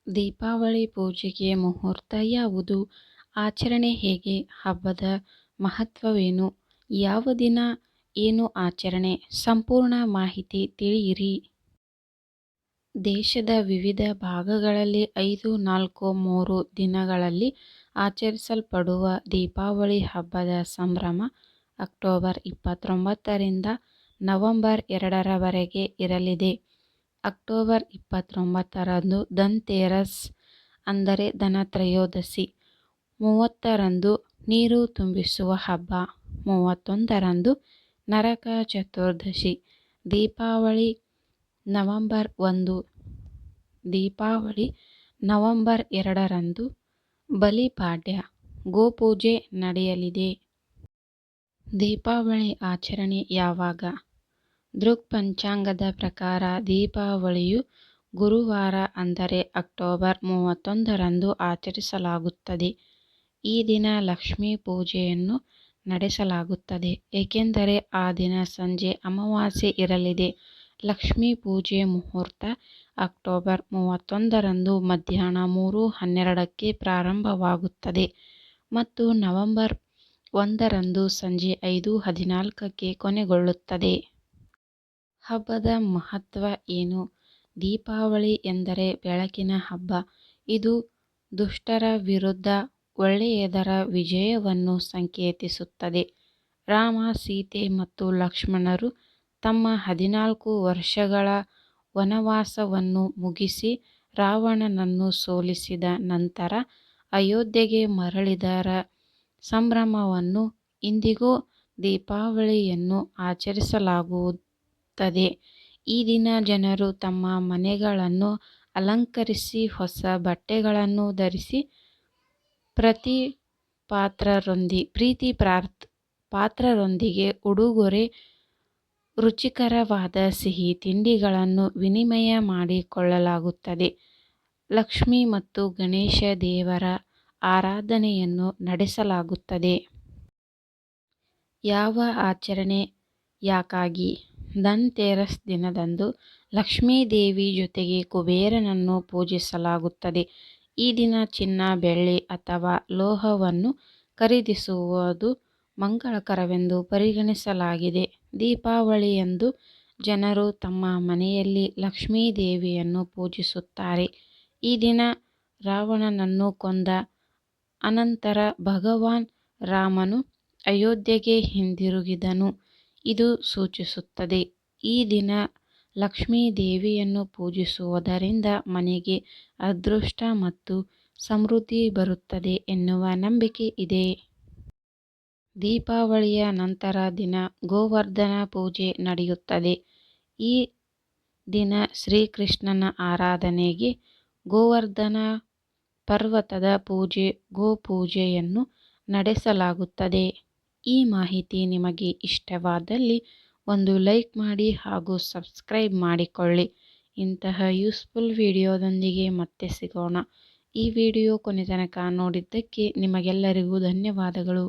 ದೀಪಾವಳಿ ಪೂಜೆಗೆ ಮುಹೂರ್ತ ಯಾವುದು? ಆಚರಣೆ ಹೇಗೆ? ಹಬ್ಬದ ಮಹತ್ವವೇನು? ಯಾವ ದಿನ ಏನು ಆಚರಣೆ? ಸಂಪೂರ್ಣ ಮಾಹಿತಿ ತಿಳಿಯಿರಿ. ದೇಶದ ವಿವಿಧ ಭಾಗಗಳಲ್ಲಿ 5, 4, 3 ದಿನಗಳಲ್ಲಿ ಆಚರಿಸಲ್ಪಡುವ ದೀಪಾವಳಿ ಹಬ್ಬದ ಸಂಭ್ರಮ ಅಕ್ಟೋಬರ್ 29ರಿಂದ ನವೆಂಬರ್ 2ರವರೆಗೆ ಇರಲಿದೆ. ಅಕ್ಟೋಬರ್ 29ರಂದು ಧನ್ತೆರಸ್ ಅಂದರೆ ಧನತ್ರಯೋದಶಿ, 30ರಂದು ನೀರು ತುಂಬಿಸುವ ಹಬ್ಬ, 31ರಂದು ನರಕ ಚತುರ್ದಶಿ. ದೀಪಾವಳಿ ನವೆಂಬರ್ 1, ದೀಪಾವಳಿ ನವೆಂಬರ್ 2ರಂದು ಬಲಿಪಾಡ್ಯ, ಗೋಪೂಜೆ ನಡೆಯಲಿದೆ. ದೀಪಾವಳಿ ಆಚರಣೆ ಯಾವಾಗ? ದೃಕ್ಪಂಚಾಂಗದ ಪ್ರಕಾರ ದೀಪಾವಳಿಯು ಗುರುವಾರ ಅಂದರೆ ಅಕ್ಟೋಬರ್ 31ರಂದು ಆಚರಿಸಲಾಗುತ್ತದೆ. ಈ ದಿನ ಲಕ್ಷ್ಮೀ ಪೂಜೆಯನ್ನು ನಡೆಸಲಾಗುತ್ತದೆ, ಏಕೆಂದರೆ ಆ ದಿನ ಸಂಜೆ ಅಮಾವಾಸ್ಯೆ ಇರಲಿದೆ. ಲಕ್ಷ್ಮೀ ಪೂಜೆ ಮುಹೂರ್ತ ಅಕ್ಟೋಬರ್ 31ರಂದು ಮಧ್ಯಾಹ್ನ 3:12ಕ್ಕೆ ಪ್ರಾರಂಭವಾಗುತ್ತದೆ ಮತ್ತು ನವೆಂಬರ್ 1ರಂದು ಸಂಜೆ 5:14ಕ್ಕೆ ಕೊನೆಗೊಳ್ಳುತ್ತದೆ. ಹಬ್ಬದ ಮಹತ್ವ ಏನು? ದೀಪಾವಳಿ ಎಂದರೆ ಬೆಳಕಿನ ಹಬ್ಬ. ಇದು ದುಷ್ಟರ ವಿರುದ್ಧ ಒಳ್ಳೆಯದರ ವಿಜಯವನ್ನು ಸಂಕೇತಿಸುತ್ತದೆ. ರಾಮ, ಸೀತೆ ಮತ್ತು ಲಕ್ಷ್ಮಣರು ತಮ್ಮ 14 ವರ್ಷಗಳ ವನವಾಸವನ್ನು ಮುಗಿಸಿ ರಾವಣನನ್ನು ಸೋಲಿಸಿದ ನಂತರ ಅಯೋಧ್ಯೆಗೆ ಮರಳಿದರ ಸಂಭ್ರಮವನ್ನು ಇಂದಿಗೂ ದೀಪಾವಳಿಯನ್ನು ಆಚರಿಸಲಾಗುತ್ತದೆ. ಈ ದಿನ ಜನರು ತಮ್ಮ ಮನೆಗಳನ್ನು ಅಲಂಕರಿಸಿ ಹೊಸ ಬಟ್ಟೆಗಳನ್ನು ಧರಿಸಿ ಪ್ರೀತಿ ಪಾತ್ರರೊಂದಿಗೆ ಉಡುಗೊರೆ, ರುಚಿಕರವಾದ ಸಿಹಿ ತಿಂಡಿಗಳನ್ನು ವಿನಿಮಯ ಮಾಡಿಕೊಳ್ಳಲಾಗುತ್ತದೆ. ಲಕ್ಷ್ಮಿ ಮತ್ತು ಗಣೇಶ ದೇವರ ಆರಾಧನೆಯನ್ನು ನಡೆಸಲಾಗುತ್ತದೆ. ಯಾವ ಆಚರಣೆ ಯಾಕಾಗಿ? ಧನ್ತೆರಸ್ ದಿನದಂದು ಲಕ್ಷ್ಮೀ ದೇವಿ ಜೊತೆಗೆ ಕುಬೇರನನ್ನು ಪೂಜಿಸಲಾಗುತ್ತದೆ. ಈ ದಿನ ಚಿನ್ನ, ಬೆಳ್ಳಿ ಅಥವಾ ಲೋಹವನ್ನು ಖರೀದಿಸುವುದು ಮಂಗಳಕರವೆಂದು ಪರಿಗಣಿಸಲಾಗಿದೆ. ದೀಪಾವಳಿಯಂದು ಜನರು ತಮ್ಮ ಮನೆಯಲ್ಲಿ ಲಕ್ಷ್ಮೀ ದೇವಿಯನ್ನು ಪೂಜಿಸುತ್ತಾರೆ. ಈ ದಿನ ರಾವಣನನ್ನು ಕೊಂದ ಅನಂತರ ಭಗವಾನ್ ರಾಮನು ಅಯೋಧ್ಯೆಗೆ ಹಿಂದಿರುಗಿದನು. ಇದು ಸೂಚಿಸುತ್ತದೆ ಈ ದಿನ ಲಕ್ಷ್ಮೀ ದೇವಿಯನ್ನು ಪೂಜಿಸುವುದರಿಂದ ಮನೆಗೆ ಅದೃಷ್ಟ ಮತ್ತು ಸಮೃದ್ಧಿ ಬರುತ್ತದೆ ಎನ್ನುವ ನಂಬಿಕೆ ಇದೆ. ದೀಪಾವಳಿಯ ನಂತರ ದಿನ ಗೋವರ್ಧನ ಪೂಜೆ ನಡೆಯುತ್ತದೆ. ಈ ದಿನ ಶ್ರೀಕೃಷ್ಣನ ಆರಾಧನೆಗೆ ಗೋವರ್ಧನ ಪರ್ವತದ ಪೂಜೆ, ಗೋಪೂಜೆಯನ್ನು ನಡೆಸಲಾಗುತ್ತದೆ. ಈ ಮಾಹಿತಿ ನಿಮಗೆ ಇಷ್ಟವಾದಲ್ಲಿ ಒಂದು ಲೈಕ್ ಮಾಡಿ ಹಾಗೂ ಸಬ್ಸ್ಕ್ರೈಬ್ ಮಾಡಿಕೊಳ್ಳಿ. ಇಂತಹ ಯೂಸ್ಫುಲ್ ವಿಡಿಯೋದೊಂದಿಗೆ ಮತ್ತೆ ಸಿಗೋಣ. ಈ ವಿಡಿಯೋ ಕೊನೆ ತನಕ ನೋಡಿದ್ದಕ್ಕೆ ನಿಮಗೆಲ್ಲರಿಗೂ ಧನ್ಯವಾದಗಳು.